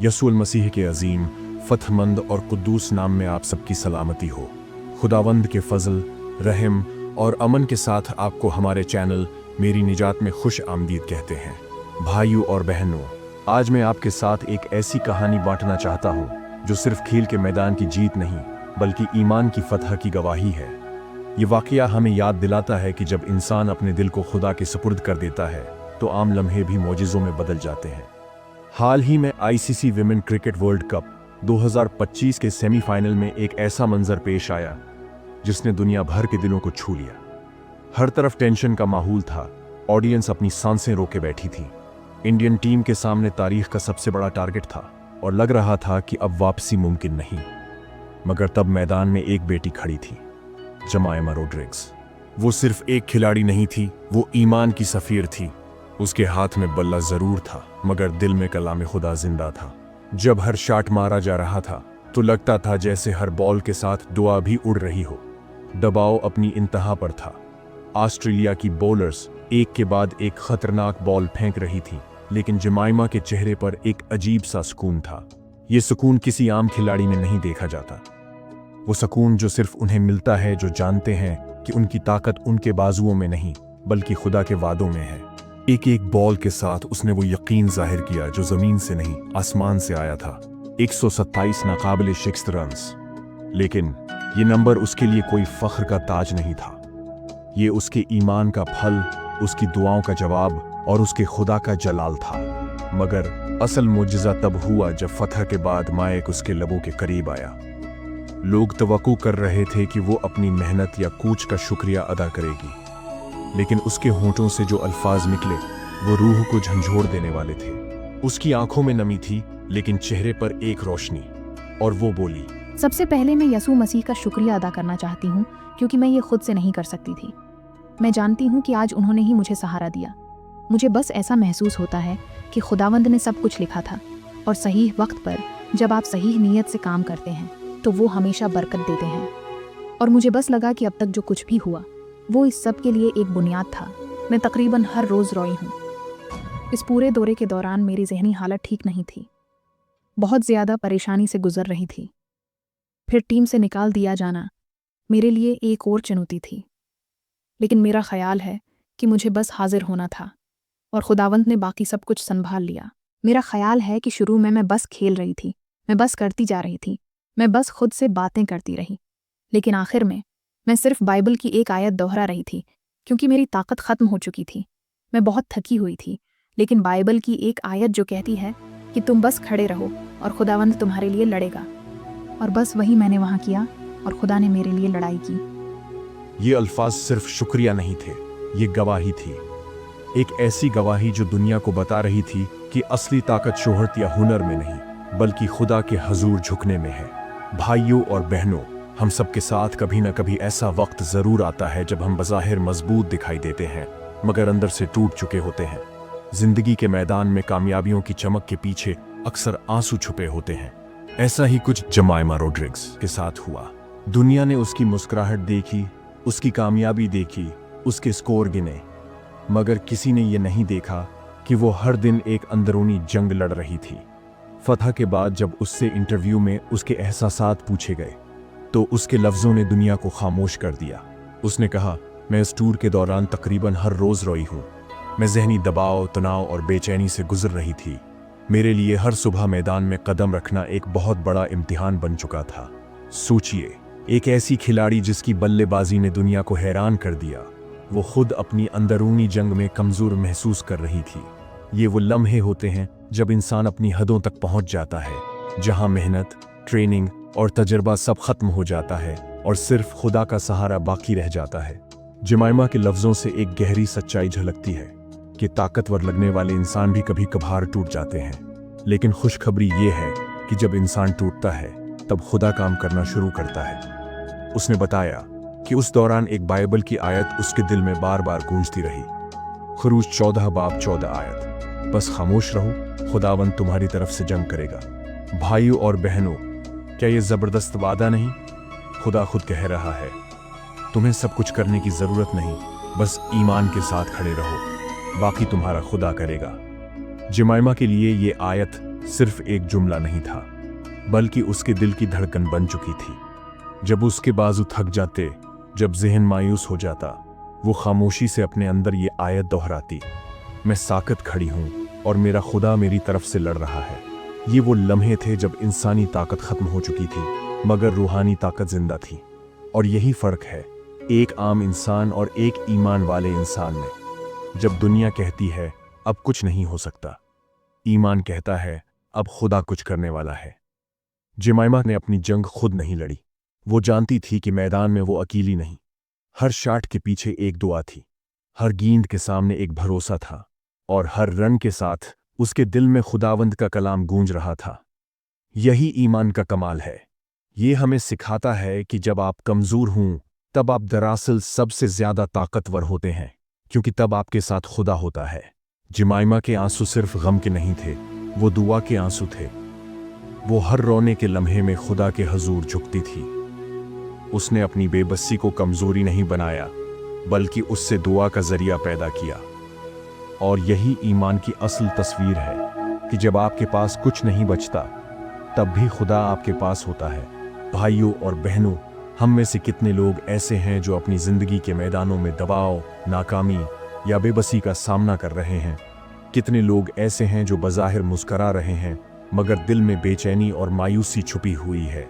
यसुल मसीह के अजीम, फतहमंद और कुद्दूस नाम में आप सबकी सलामती हो। खुदावंद के फजल, रहम और अमन के साथ आपको हमारे चैनल मेरी निजात में खुश आमदीद कहते हैं। भाइयों और बहनों, आज मैं आपके साथ एक ऐसी कहानी बांटना चाहता हूँ जो सिर्फ खेल के मैदान की जीत नहीं बल्कि ईमान की फतह की गवाही है। ये वाकया हमें याद दिलाता है कि जब इंसान अपने दिल को खुदा के सुपुर्द कर देता है तो आम लम्हे भी मौजिज़ों में बदल जाते हैं। हाल ही में ICC women cricket world cup 2025 के सेमीफाइनल में एक ऐसा मंजर पेश आया जिसने दुनिया भर के दिलों को छू लिया। हर तरफ टेंशन का माहौल था, ऑडियंस अपनी सांसें रोके बैठी थी। इंडियन टीम के सामने तारीख का सबसे बड़ा टारगेट था और लग रहा था कि अब वापसी मुमकिन नहीं। मगर तब मैदान में एक बेटी खड़ी थी, जमाइमा रोड्रिग्स। वो सिर्फ एक खिलाड़ी नहीं थी, वो ईमान की सफीर थी। उसके हाथ में बल्ला जरूर था मगर दिल में कलाम खुदा जिंदा था। जब हर शॉट मारा जा रहा था तो लगता था जैसे हर बॉल के साथ दुआ भी उड़ रही हो। दबाव अपनी इंतहा पर था। ऑस्ट्रेलिया की बॉलर्स एक के बाद एक खतरनाक बॉल फेंक रही थी, लेकिन जमाइमा के चेहरे पर एक अजीब सा सुकून था। ये सुकून किसी आम खिलाड़ी में नहीं देखा जाता। वो सुकून जो सिर्फ उन्हें मिलता है जो जानते हैं कि उनकी ताकत उनके बाजुओं में नहीं बल्कि खुदा के वादों में है। एक एक बॉल के साथ उसने वो यकीन जाहिर किया जो जमीन से नहीं आसमान से आया था। 127 नाकाबिले शिकस्त रन्स। लेकिन ये नंबर उसके लिए कोई फख्र का ताज नहीं था। ये उसके ईमान का फल, उसकी दुआओं का जवाब और उसके खुदा का जलाल था। मगर असल मुजज़ा तब हुआ जब फतह के बाद माइक उसके लबों के करीब आया। लोग तवक्को कर रहे थे कि वो अपनी मेहनत या कूच का शुक्रिया अदा करेगी, लेकिन उसके होंठों से जो अल्फाज निकले वो रूह को झंझोड़ देने वाले थे। उसकी आंखों में नमी थी लेकिन चेहरे पर एक रोशनी, और वो बोली, सबसे पहले मैं यसू मसीह का शुक्रिया अदा करना चाहती हूँ क्योंकि मैं ये खुद से नहीं कर सकती थी। मैं जानती हूँ कि आज उन्होंने ही मुझे सहारा दिया। मुझे बस ऐसा महसूस होता है कि खुदावंद ने सब कुछ लिखा था और सही वक्त पर जब आप सही नीयत से काम करते हैं तो वो हमेशा बरकत देते हैं। और मुझे बस लगा कि अब तक जो कुछ भी हुआ वो इस सब के लिए एक बुनियाद था। मैं तकरीबन हर रोज़ रोई हूँ। इस पूरे दौरे के दौरान मेरी जहनी हालत ठीक नहीं थी, बहुत ज़्यादा परेशानी से गुजर रही थी। फिर टीम से निकाल दिया जाना मेरे लिए एक और चुनौती थी। लेकिन मेरा ख्याल है कि मुझे बस हाजिर होना था और खुदावंद ने बाकी सब कुछ संभाल लिया। मेरा ख्याल है कि शुरू में मैं बस खेल रही थी, मैं बस करती जा रही थी, मैं बस खुद से बातें करती रही। लेकिन आखिर में मैं सिर्फ बाइबल की एक आयत दोहरा रही थी क्योंकि मेरी ताकत ख़त्म हो चुकी थी। मैं बहुत थकी हुई थी, लेकिन बाइबल की एक आयत जो कहती है कि तुम बस खड़े रहो और खुदावंद तुम्हारे लिए लड़ेगा। और बस वही मैंने वहाँ किया और खुदा ने मेरे लिए लड़ाई की। ये अल्फाज सिर्फ शुक्रिया नहीं थे, ये गवाही थी। एक ऐसी गवाही जो दुनिया को बता रही थी कि असली ताकत शोहरत या हुनर में नहीं बल्कि खुदा के हजूर झुकने में है। भाइयों और बहनों, हम सब के साथ कभी न कभी ऐसा वक्त ज़रूर आता है जब हम बज़ाहिर मजबूत दिखाई देते हैं मगर अंदर से टूट चुके होते हैं। जिंदगी के मैदान में कामयाबियों की चमक के पीछे अक्सर आंसू छुपे होते हैं। ऐसा ही कुछ जमाइमा रोड्रिग्स के साथ हुआ। दुनिया ने उसकी मुस्कुराहट देखी, उसकी कामयाबी देखी, उसके स्कोर गिने, मगर किसी ने ये नहीं देखा कि वो हर दिन एक अंदरूनी जंग लड़ रही थी। फतह के बाद जब उससे इंटरव्यू में उसके एहसासात पूछे गए तो उसके लफ्ज़ों ने दुनिया को खामोश कर दिया। उसने कहा, मैं इस टूर के दौरान तकरीबन हर रोज़ रोई हूँ। मैं ज़हनी दबाव, तनाव और बेचैनी से गुजर रही थी। मेरे लिए हर सुबह मैदान में कदम रखना एक बहुत बड़ा इम्तिहान बन चुका था। सोचिए, एक ऐसी खिलाड़ी जिसकी बल्लेबाजी ने दुनिया को हैरान कर दिया, वो खुद अपनी अंदरूनी जंग में कमज़ोर महसूस कर रही थी। ये वो लम्हे होते हैं जब इंसान अपनी हदों तक पहुँच जाता है, जहाँ मेहनत, ट्रेनिंग और तजर्बा सब खत्म हो जाता है और सिर्फ खुदा का सहारा बाकी रह जाता है। जमाइमा के लफ्ज़ों से एक गहरी सच्चाई झलकती है कि ताकतवर लगने वाले इंसान भी कभी कभार टूट जाते हैं। लेकिन खुशखबरी ये है कि जब इंसान टूटता है तब खुदा काम करना शुरू करता है। उसने बताया कि उस दौरान एक बाइबल की आयत उसके दिल में बार बार गूंजती रही। खरूज 14 बाब 14 आयत, बस खामोश रहो, खुदावंद तुम्हारी तरफ से जंग करेगा। भाइयों और बहनों, क्या ये ज़बरदस्त वादा नहीं? खुदा खुद कह रहा है, तुम्हें सब कुछ करने की ज़रूरत नहीं, बस ईमान के साथ खड़े रहो, बाकी तुम्हारा खुदा करेगा। जमाइमा के लिए ये आयत सिर्फ एक जुमला नहीं था, बल्कि उसके दिल की धड़कन बन चुकी थी। जब उसके बाजू थक जाते, जब ज़हन मायूस हो जाता, वो खामोशी से अपने अंदर ये आयत दोहराती, मैं साकत खड़ी हूँ और मेरा खुदा मेरी तरफ से लड़ रहा है। ये वो लम्हे थे जब इंसानी ताकत खत्म हो चुकी थी, मगर रूहानी ताकत जिंदा थी। और यही फर्क है एक आम इंसान और एक ईमान वाले इंसान में। जब दुनिया कहती है अब कुछ नहीं हो सकता, ईमान कहता है अब खुदा कुछ करने वाला है। जमाइमा ने अपनी जंग खुद नहीं लड़ी। वो जानती थी कि मैदान में वो अकेली नहीं। हर शॉट के पीछे एक दुआ थी, हर गेंद के सामने एक भरोसा था, और हर रन के साथ उसके दिल में खुदावंद का कलाम गूंज रहा था। यही ईमान का कमाल है। ये हमें सिखाता है कि जब आप कमज़ोर हों तब आप दरअसल सबसे ज़्यादा ताकतवर होते हैं, क्योंकि तब आपके साथ खुदा होता है। जमाइमा के आंसू सिर्फ गम के नहीं थे, वो दुआ के आंसू थे। वो हर रोने के लम्हे में खुदा के हजूर झुकती थी। उसने अपनी बेबसी को कमज़ोरी नहीं बनाया, बल्कि उससे दुआ का ज़रिया पैदा किया। और यही ईमान की असल तस्वीर है कि जब आपके पास कुछ नहीं बचता, तब भी खुदा आपके पास होता है। भाइयों और बहनों, हम में से कितने लोग ऐसे हैं जो अपनी ज़िंदगी के मैदानों में दबाव, नाकामी या बेबसी का सामना कर रहे हैं। कितने लोग ऐसे हैं जो बज़ाहिर मुस्करा रहे हैं, मगर दिल में बेचैनी और मायूसी छुपी हुई है।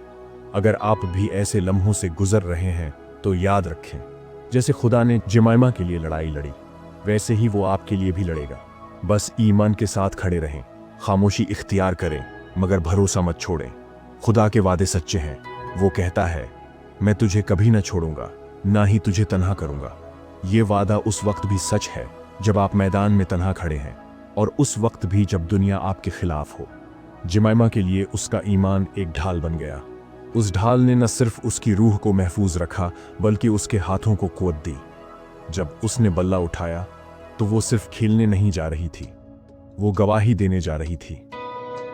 अगर आप भी ऐसे लम्हों से गुजर रहे हैं तो याद रखें, जैसे खुदा ने जमाइमा के लिए लड़ाई लड़ी, वैसे ही वो आपके लिए भी लड़ेगा। बस ईमान के साथ खड़े रहें, खामोशी इख्तियार करें, मगर भरोसा मत छोड़ें। खुदा के वादे सच्चे हैं। वो कहता है मैं तुझे कभी न छोड़ूंगा, ना ही तुझे तन्हा करूंगा। ये वादा उस वक्त भी सच है जब आप मैदान में तन्हा खड़े हैं, और उस वक्त भी जब दुनिया आपके खिलाफ हो। जमाइमा के लिए उसका ईमान एक ढाल बन गया। उस ढाल ने न सिर्फ उसकी रूह को महफूज रखा, बल्कि उसके हाथों को कुव्वत दी। जब उसने बल्ला उठाया तो वो सिर्फ खेलने नहीं जा रही थी, वो गवाही देने जा रही थी।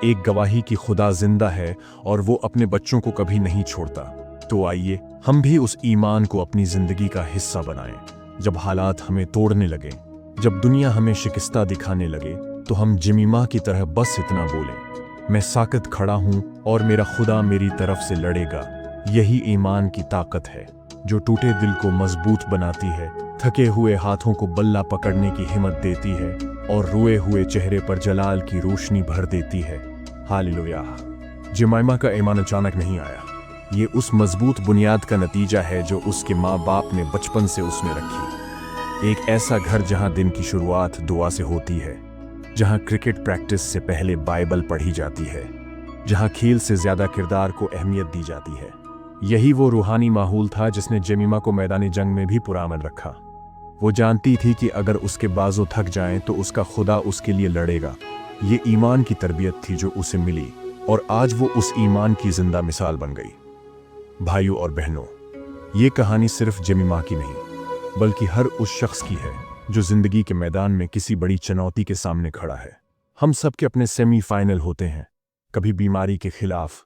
एक गवाही कि खुदा जिंदा है और वो अपने बच्चों को कभी नहीं छोड़ता। तो आइए हम भी उस ईमान को अपनी जिंदगी का हिस्सा बनाएं। जब हालात हमें तोड़ने लगे, जब दुनिया हमें शिकस्ता दिखाने लगे, तो हम जमीमा की तरह बस इतना बोलें, मैं साकत खड़ा हूं और मेरा खुदा मेरी तरफ से लड़ेगा। यही ईमान की ताकत है जो टूटे दिल को मजबूत बनाती है, थके हुए हाथों को बल्ला पकड़ने की हिम्मत देती है, और रोए हुए चेहरे पर जलाल की रोशनी भर देती है। हालेलुया। जमाइमा का ईमान अचानक नहीं आया। ये उस मजबूत बुनियाद का नतीजा है जो उसके माँ बाप ने बचपन से उसमें रखी। एक ऐसा घर जहाँ दिन की शुरुआत दुआ से होती है, जहाँ क्रिकेट प्रैक्टिस से पहले बाइबल पढ़ी जाती है, जहाँ खेल से ज्यादा किरदार को अहमियत दी जाती है। यही वो रूहानी माहौल था जिसने जमीमा को मैदानी जंग में भी पुरअमन रखा। वो जानती थी कि अगर उसके बाजू थक जाएं तो उसका खुदा उसके लिए लड़ेगा। ये ईमान की तरबियत थी जो उसे मिली, और आज वो उस ईमान की जिंदा मिसाल बन गई। भाइयों और बहनों, ये कहानी सिर्फ जमीमा की नहीं, बल्कि हर उस शख्स की है जो जिंदगी के मैदान में किसी बड़ी चुनौती के सामने खड़ा है। हम सब के अपने सेमीफाइनल होते हैं, कभी बीमारी के खिलाफ,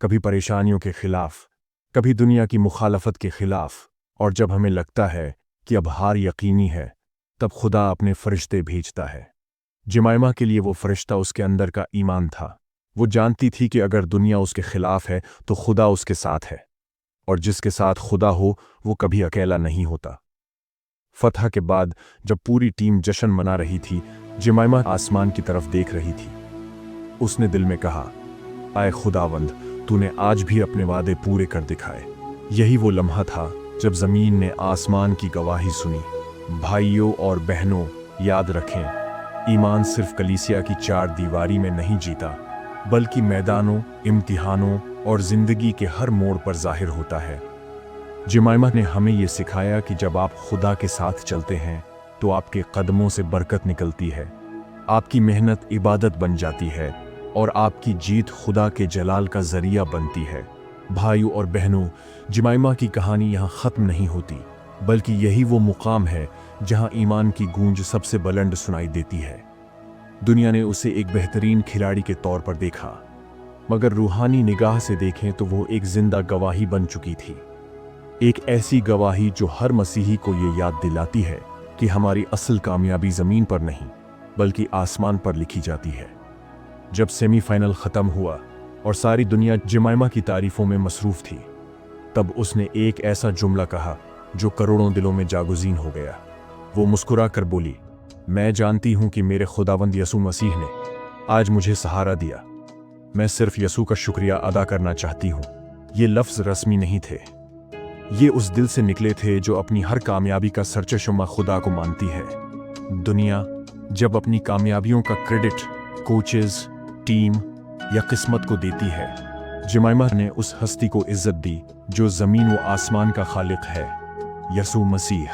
कभी परेशानियों के खिलाफ, कभी दुनिया की मुखालफत के खिलाफ। और जब हमें लगता है कि अब हार यकीनी है, तब खुदा अपने फरिश्ते भेजता है। जमाइमा के लिए वो फरिश्ता उसके अंदर का ईमान था। वो जानती थी कि अगर दुनिया उसके खिलाफ है तो खुदा उसके साथ है, और जिसके साथ खुदा हो वो कभी अकेला नहीं होता। फतह के बाद जब पूरी टीम जश्न मना रही थी, जमाइमा आसमान की तरफ देख रही थी। उसने दिल में कहा, आए खुदावंद, तूने आज भी अपने वादे पूरे कर दिखाए। यही वो लम्हा था जब जमीन ने आसमान की गवाही सुनी। भाइयों और बहनों, याद रखें, ईमान सिर्फ कलीसिया की चार दीवारी में नहीं जीता, बल्कि मैदानों, इम्तिहानों और जिंदगी के हर मोड़ पर जाहिर होता है। जमाइमा ने हमें ये सिखाया कि जब आप खुदा के साथ चलते हैं तो आपके कदमों से बरकत निकलती है, आपकी मेहनत इबादत बन जाती है, और आपकी जीत खुदा के जलाल का जरिया बनती है। भाइयों और बहनों, जमाइमा की कहानी यहाँ ख़त्म नहीं होती, बल्कि यही वो मुकाम है जहाँ ईमान की गूंज सबसे बुलंद सुनाई देती है। दुनिया ने उसे एक बेहतरीन खिलाड़ी के तौर पर देखा, मगर रूहानी निगाह से देखें तो वो एक जिंदा गवाही बन चुकी थी। एक ऐसी गवाही जो हर मसीही को ये याद दिलाती है कि हमारी असल कामयाबी ज़मीन पर नहीं, बल्कि आसमान पर लिखी जाती है। जब सेमीफाइनल ख़त्म हुआ और सारी दुनिया जमाइमा की तारीफ़ों में मसरूफ़ थी, तब उसने एक ऐसा जुमला कहा जो करोड़ों दिलों में जागुज़ीन हो गया। वो मुस्कुरा कर बोली, मैं जानती हूँ कि मेरे खुदावंद यसू मसीह ने आज मुझे सहारा दिया। मैं सिर्फ यसू का शुक्रिया अदा करना चाहती हूँ। ये लफ्ज़ रस्मी नहीं थे, ये उस दिल से निकले थे जो अपनी हर कामयाबी का सरचशमा खुदा को मानती है। दुनिया जब अपनी कामयाबियों का क्रेडिट कोचेस, टीम या किस्मत को देती है, जमाइमा ने उस हस्ती को इज्जत दी जो ज़मीन व आसमान का खालिक है, यसू मसीह।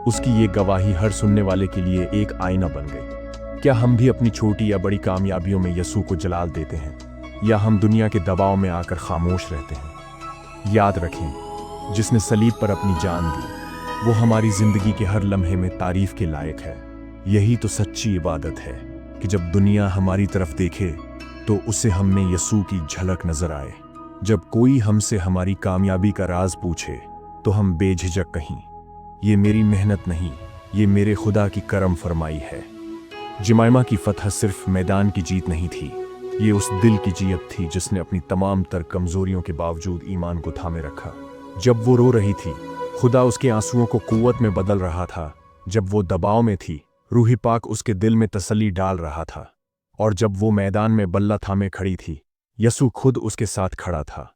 उसकी ये गवाही हर सुनने वाले के लिए एक आईना बन गई। क्या हम भी अपनी छोटी या बड़ी कामयाबियों में यसू को जलाल देते हैं, या हम दुनिया के दबाव में आकर खामोश रहते हैं? याद रखें, जिसने सलीब पर अपनी जान दी वो हमारी जिंदगी के हर लम्हे में तारीफ के लायक है। यही तो सच्ची इबादत है कि जब दुनिया हमारी तरफ देखे तो उसे हम में यसू की झलक नजर आए। जब कोई हमसे हमारी कामयाबी का राज पूछे तो हम बेझिझक कहीं, ये मेरी मेहनत नहीं, ये मेरे खुदा की करम फरमाई है। जमाइमा की फतह सिर्फ मैदान की जीत नहीं थी, ये उस दिल की जीत थी जिसने अपनी तमाम तर कमजोरियों के बावजूद ईमान को थामे रखा। जब वो रो रही थी, खुदा उसके आंसुओं को कुव्वत में बदल रहा था। जब वो दबाव में थी, रूही पाक उसके दिल में तसल्ली डाल रहा था। और जब वो मैदान में बल्ला थामे खड़ी थी, यसू खुद उसके साथ खड़ा था।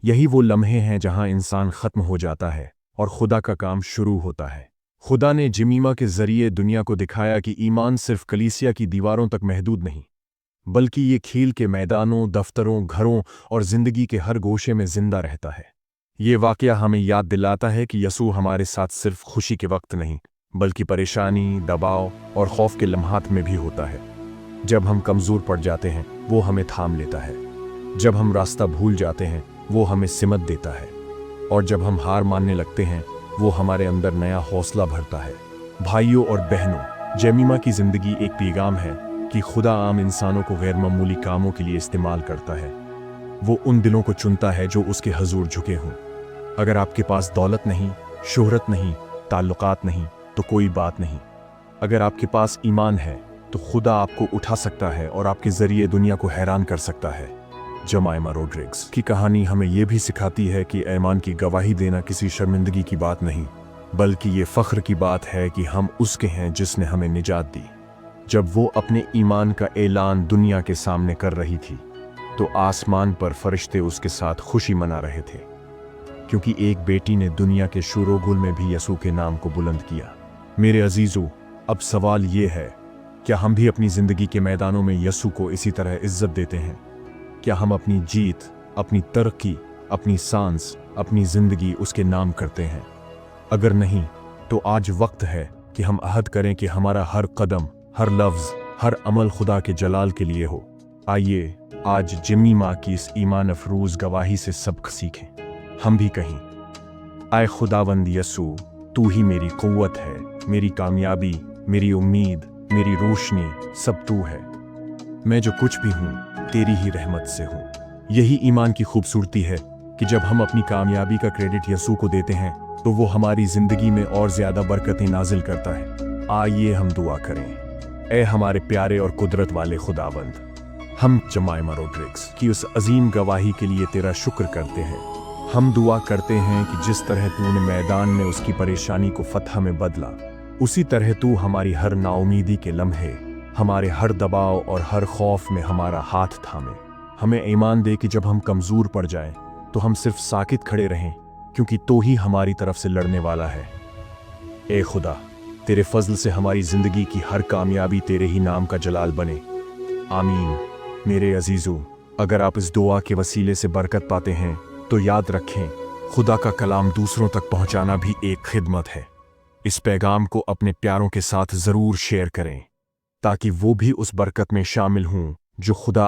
यही वो लम्हे हैं जहां इंसान खत्म हो जाता है और खुदा का काम शुरू होता है। खुदा ने जमीमा के जरिए दुनिया को दिखाया कि ईमान सिर्फ कलीसिया की दीवारों तक महदूद नहीं, बल्कि ये खेल के मैदानों, दफ्तरों, घरों और जिंदगी के हर गोशे में जिंदा रहता है। ये वाकया हमें याद दिलाता है कि यसू हमारे साथ सिर्फ खुशी के वक्त नहीं, बल्कि परेशानी, दबाव और खौफ के लम्हात में भी होता है। जब हम कमज़ोर पड़ जाते हैं, वो हमें थाम लेता है। जब हम रास्ता भूल जाते हैं, वो हमें सिमत देता है। और जब हम हार मानने लगते हैं, वो हमारे अंदर नया हौसला भरता है। भाइयों और बहनों, जमीमा की ज़िंदगी एक पैगाम है कि खुदा आम इंसानों को गैर मामूली कामों के लिए इस्तेमाल करता है। वो उन दिलों को चुनता है जो उसके हजूर झुके हों। अगर आपके पास दौलत नहीं, शोहरत नहीं, ताल्लुकात नहीं, तो कोई बात नहीं। अगर आपके पास ईमान है तो खुदा आपको उठा सकता है और आपके ज़रिए दुनिया को हैरान कर सकता है। जमाइमा रोड्रिग्स की कहानी हमें यह भी सिखाती है कि ईमान की गवाही देना किसी शर्मिंदगी की बात नहीं, बल्कि ये फ़ख्र की बात है कि हम उसके हैं जिसने हमें निजात दी। जब वो अपने ईमान का ऐलान दुनिया के सामने कर रही थी, तो आसमान पर फरिश्ते उसके साथ खुशी मना रहे थे, क्योंकि एक बेटी ने दुनिया के शोरोगुल में भी यसू के नाम को बुलंद किया। मेरे अजीज़ों, अब सवाल ये है, क्या हम भी अपनी ज़िंदगी के मैदानों में यसू को इसी तरह इज्जत देते हैं? क्या हम अपनी जीत, अपनी तरक्की, अपनी सांस, अपनी ज़िंदगी उसके नाम करते हैं? अगर नहीं, तो आज वक्त है कि हम अहद करें कि हमारा हर कदम, हर लफ्ज़, हर अमल खुदा के जलाल के लिए हो। आइए आज जमीमा की इस ईमान अफरूज़ गवाही से सबक सीखें। हम भी कहीं, आए खुदावंद यसू, तू ही मेरी क़ुव्वत है, मेरी कामयाबी, मेरी उम्मीद, मेरी रोशनी, सब तू है। मैं जो कुछ भी हूँ, तेरी ही रहमत से हूँ। यही ईमान की खूबसूरती है कि जब हम अपनी कामयाबी का क्रेडिट यसू को देते हैं, तो वो हमारी ज़िंदगी में और ज़्यादा बरकतें नाजिल करता है। आइए हम दुआ करें। ए हमारे प्यारे और कुदरत वाले खुदावंद, हम जमाइमा रोड्रिग्स की उस अजीम गवाही के लिए तेरा शुक्र करते हैं। हम दुआ करते हैं कि जिस तरह तूने मैदान में उसकी परेशानी को फतह में बदला, उसी तरह तू हमारी हर नाउमीदी के लम्हे, हमारे हर दबाव और हर खौफ में हमारा हाथ थामे। हमें ईमान दे कि जब हम कमज़ोर पड़ जाएं, तो हम सिर्फ साकित खड़े रहें, क्योंकि तो ही हमारी तरफ से लड़ने वाला है। ए खुदा, तेरे फजल से हमारी ज़िंदगी की हर कामयाबी तेरे ही नाम का जलाल बने। आमीन। मेरे अजीज़ों, अगर आप इस दुआ के वसीले से बरकत पाते हैं, तो याद रखें, खुदा का कलाम दूसरों तक पहुंचाना भी एक खिदमत है। इस पैगाम को अपने प्यारों के साथ ज़रूर शेयर करें, ताकि वो भी उस बरकत में शामिल हों जो खुदा